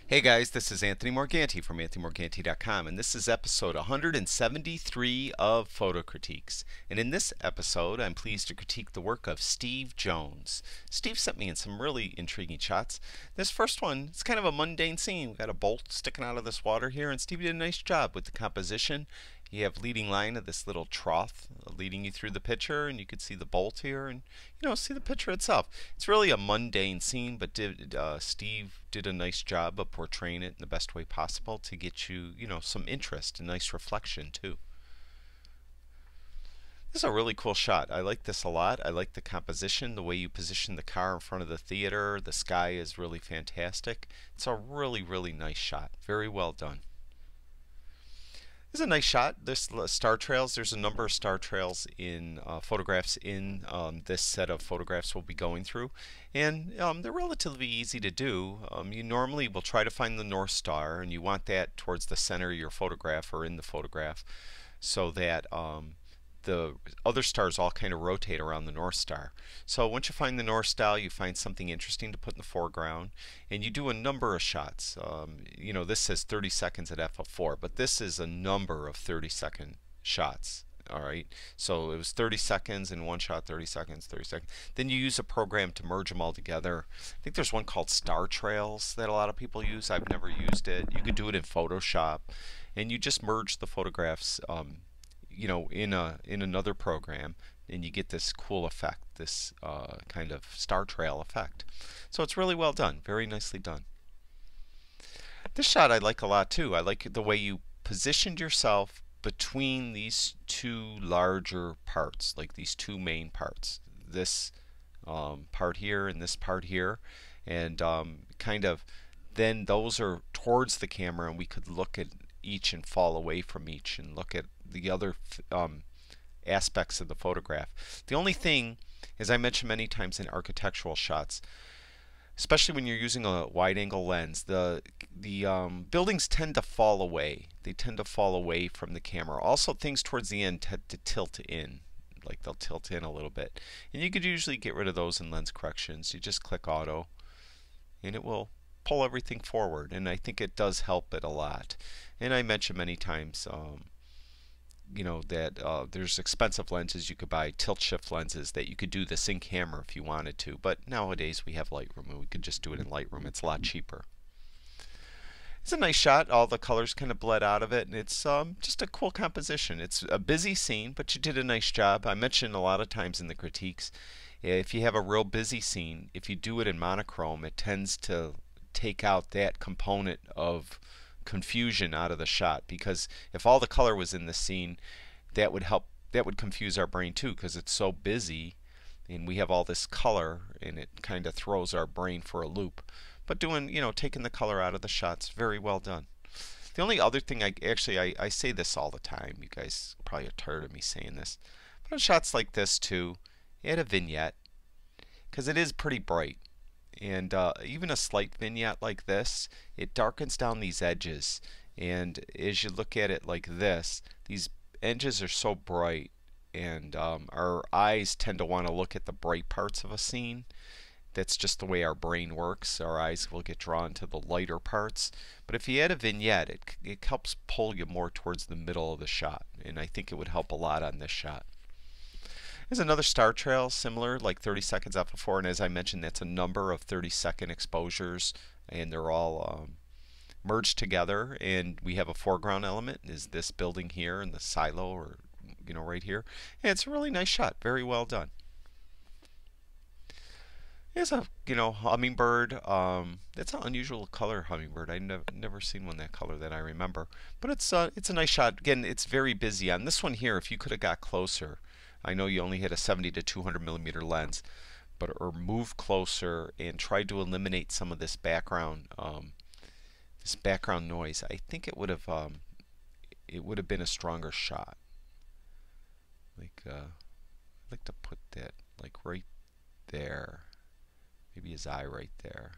Hey guys, this is Anthony Morganti from AnthonyMorganti.com, and this is episode 173 of Photo Critiques. And in this episode, I'm pleased to critique the work of Steve Jones. Steve sent me in some really intriguing shots. This first one, it's kind of a mundane scene. We've got a bolt sticking out of this water here, and Steve did a nice job with the composition. You have leading line of this little trough leading you through the picture, and you can see the bolt here, and see the picture itself. It's really a mundane scene, but Steve did a nice job of portraying it in the best way possible to get you, some interest and nice reflection too. This is a really cool shot. I like this a lot. I like the composition, the way you position the car in front of the theater. The sky is really fantastic. It's a really, really nice shot. Very well done. This is a nice shot. This star trails. There's a number of star trails in photographs in this set of photographs we'll be going through, and they're relatively easy to do. You normally will try to find the North Star, and you want that towards the center of your photograph or in the photograph, so that the other stars all kind of rotate around the North Star. So once you find the North Star, you find something interesting to put in the foreground, and you do a number of shots. This says 30 seconds at f of 4, but this is a number of 30-second shots. All right, so it was 30 seconds in one shot, 30 seconds, 30 seconds. Then you use a program to merge them all together. I think there's one called Star Trails that a lot of people use. I've never used it. You could do it in Photoshop, and you just merge the photographs in another program, and you get this cool effect, this kind of star trail effect. So it's really well done, very nicely done. This shot I like a lot too. I like the way you positioned yourself between these two larger parts, like these two main parts, this part here and this part here, and kind of then those are towards the camera, and we could look at each and fall away from each and look at the other aspects of the photograph. The only thing, as I mentioned many times in architectural shots, especially when you're using a wide-angle lens, the buildings tend to fall away. They tend to fall away from the camera. Also, things towards the end tend to tilt in, like they'll tilt in a little bit. And you could usually get rid of those in lens corrections. You just click auto, and it will pull everything forward, and I think it does help it a lot. And I mentioned many times that there's expensive lenses you could buy, tilt shift lenses, that you could do this in camera if you wanted to, but nowadays we have Lightroom and we could just do it in Lightroom. It's a lot cheaper. It's a nice shot. All the colors kind of bled out of it, and it's just a cool composition. It's a busy scene, but you did a nice job. I mentioned a lot of times in the critiques, if you have a real busy scene, if you do it in monochrome, it tends to take out that component of confusion out of the shot, because if all the color was in the scene, that would confuse our brain too, because it's so busy and we have all this color, and it kind of throws our brain for a loop. But taking the color out of the shots, very well done. The only other thing, I say this all the time, you guys probably are tired of me saying this, but on shots like this too, add a vignette, because it is pretty bright. And even a slight vignette like this, it darkens down these edges, and as you look at it like this, these edges are so bright, and our eyes tend to want to look at the bright parts of a scene. That's just the way our brain works. Our eyes will get drawn to the lighter parts. But if you add a vignette, it helps pull you more towards the middle of the shot, and I think it would help a lot on this shot. There's another star trail similar, like 30 seconds up before, and as I mentioned, that's a number of 30-second exposures, and they're all merged together, and we have a foreground element, is this building here and the silo, or right here. And it's a really nice shot, very well done. Here's a hummingbird. It's an unusual color, hummingbird. I've never seen one that color that I remember, but it's a nice shot. Again, it's very busy. On this one here, if you could have got closer, I know you only had a 70 to 200 millimeter lens, or move closer and try to eliminate some of this background noise. I think it would have been a stronger shot. I'd like to put that like right there, maybe his eye right there.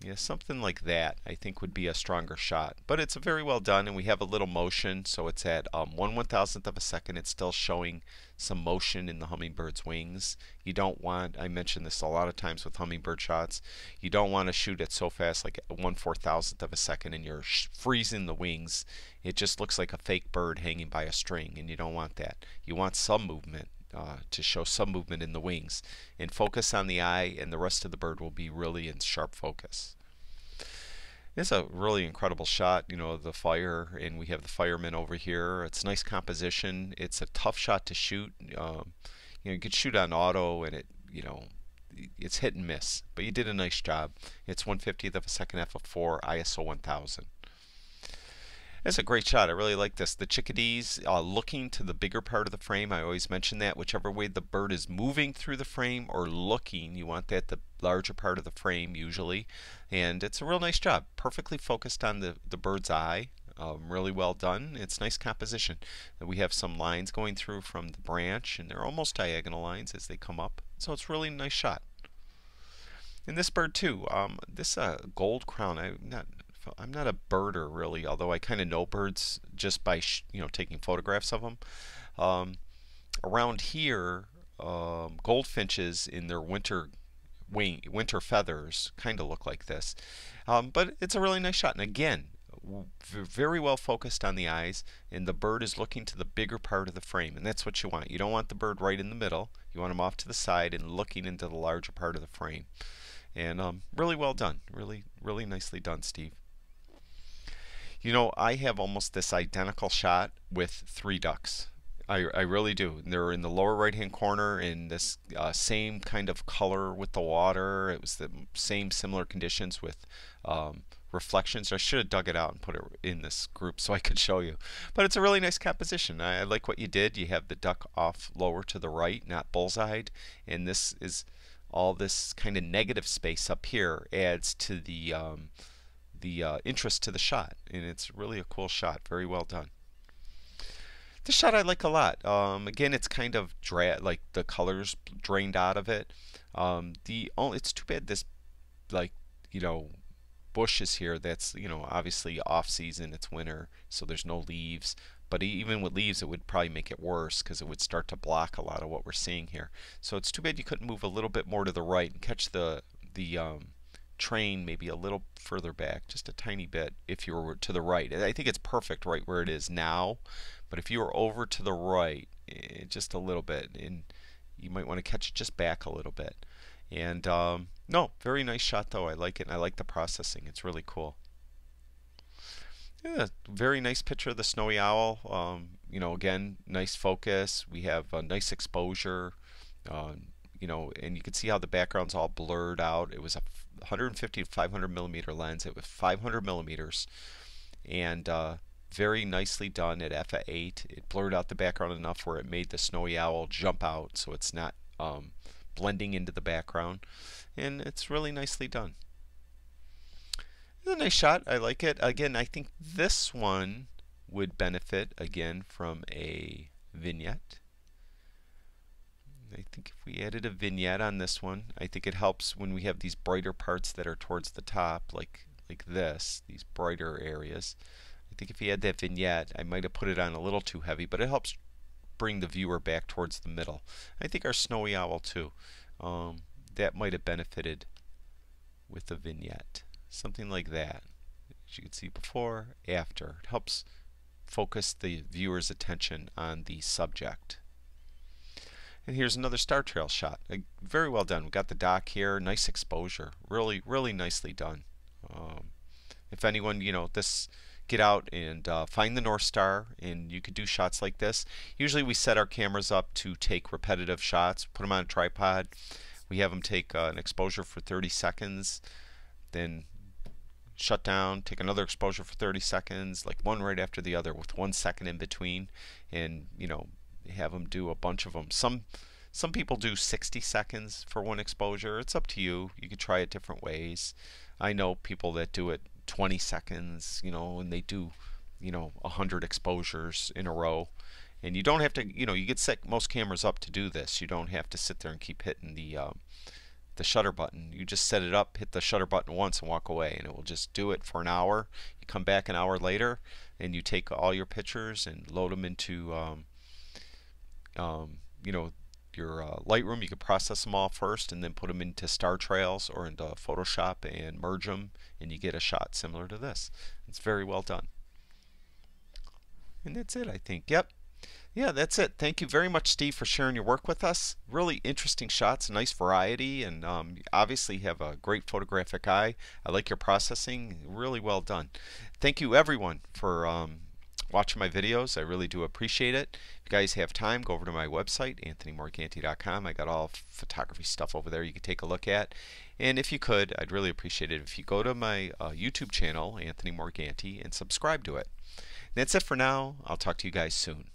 Yeah, something like that I think would be a stronger shot. But it's very well done, and we have a little motion, so it's at 1/1000th of a second. It's still showing some motion in the hummingbird's wings. You don't want, I mentioned this a lot of times with hummingbird shots, you don't want to shoot it so fast, like 1/4000th of a second, and you're freezing the wings. It just looks like a fake bird hanging by a string, and you don't want that. You want some movement. To show some movement in the wings, and focus on the eye, and the rest of the bird will be really in sharp focus. It's a really incredible shot, you know, the fire, and we have the fireman over here. It's nice composition. It's a tough shot to shoot. You could shoot on auto, and it's hit and miss, but you did a nice job. It's 1/50th of a second f/4 ISO 1000. It's a great shot. I really like this. The chickadees looking to the bigger part of the frame. I always mention that. Whichever way the bird is moving through the frame or looking, you want that the larger part of the frame usually. And it's a real nice job. Perfectly focused on the bird's eye. Really well done. It's nice composition. We have some lines going through from the branch, and they're almost diagonal lines as they come up. So it's really a nice shot. And this bird too. This gold crown. I'm not a birder really, although I kind of know birds just by taking photographs of them. Around here, goldfinches in their winter feathers kind of look like this, but it's a really nice shot. And again, very well focused on the eyes, and the bird is looking to the bigger part of the frame, and that's what you want. You don't want the bird right in the middle. You want him off to the side and looking into the larger part of the frame. And really well done. Really, really nicely done, Steve. You know, I have almost this identical shot with 3 ducks. I really do. They're in the lower right hand corner in this same kind of color with the water. It was the same similar conditions with reflections. I should have dug it out and put it in this group so I could show you. But it's a really nice composition. I like what you did. You have the duck off lower to the right, not bullseyed. And this is all this kind of negative space up here adds to the interest to the shot, and it's really a cool shot. Very well done. This shot I like a lot. Again, it's kind of like the colors drained out of it. It's too bad this bush is here. That's obviously off season. It's winter, so there's no leaves. But even with leaves, it would probably make it worse because it would start to block a lot of what we're seeing here. So it's too bad you couldn't move a little bit more to the right and catch the train maybe a little further back, just a tiny bit if you were to the right. I think it's perfect right where it is now, but if you were over to the right just a little bit, and you might want to catch it just back a little bit. And no, very nice shot though. I like it, and I like the processing. It's really cool. Yeah, very nice picture of the snowy owl. Again, nice focus. We have a nice exposure. And you can see how the background's all blurred out. It was a 150 to 500 millimeter lens. It was 500 millimeters, and very nicely done at f/8. It blurred out the background enough where it made the snowy owl jump out, so it's not blending into the background, and it's really nicely done. It's a nice shot. I like it. Again, I think this one would benefit again from a vignette. I think if we added a vignette on this one, I think it helps when we have these brighter parts that are towards the top, like this, these brighter areas. I think if you add that vignette, I might have put it on a little too heavy, but it helps bring the viewer back towards the middle. I think our snowy owl too, that might have benefited with a vignette, something like that. As you can see before, after. It helps focus the viewer's attention on the subject. And here's another star trail shot. Very well done. We got the dock here. Nice exposure. Really, really nicely done. If anyone, get out and find the North Star, and you could do shots like this. Usually we set our cameras up to take repetitive shots, put them on a tripod. We have them take an exposure for 30 seconds, then shut down, take another exposure for 30 seconds, like one right after the other with 1 second in between, and have them do a bunch of them. Some people do 60 seconds for one exposure. It's up to you. You could try it different ways. I know people that do it 20 seconds, and they do 100 exposures in a row. And you don't have to, you could set most cameras up to do this. You don't have to sit there and keep hitting the the shutter button. You just set it up, hit the shutter button once and walk away, and it will just do it for an hour. You come back an hour later and you take all your pictures and load them into you know, your Lightroom. You can process them all first and then put them into Star Trails or into Photoshop and merge them, and you get a shot similar to this. It's very well done. And that's it, I think. Yep. Yeah, that's it. Thank you very much, Steve, for sharing your work with us. Really interesting shots, a nice variety, and obviously you have a great photographic eye. I like your processing. Really well done. Thank you, everyone, for watching my videos. I really do appreciate it. If you guys have time, go over to my website, anthonymorganti.com. I got all photography stuff over there you can take a look at. And if you could, I'd really appreciate it if you go to my YouTube channel, Anthony Morganti, and subscribe to it. That's it for now. I'll talk to you guys soon.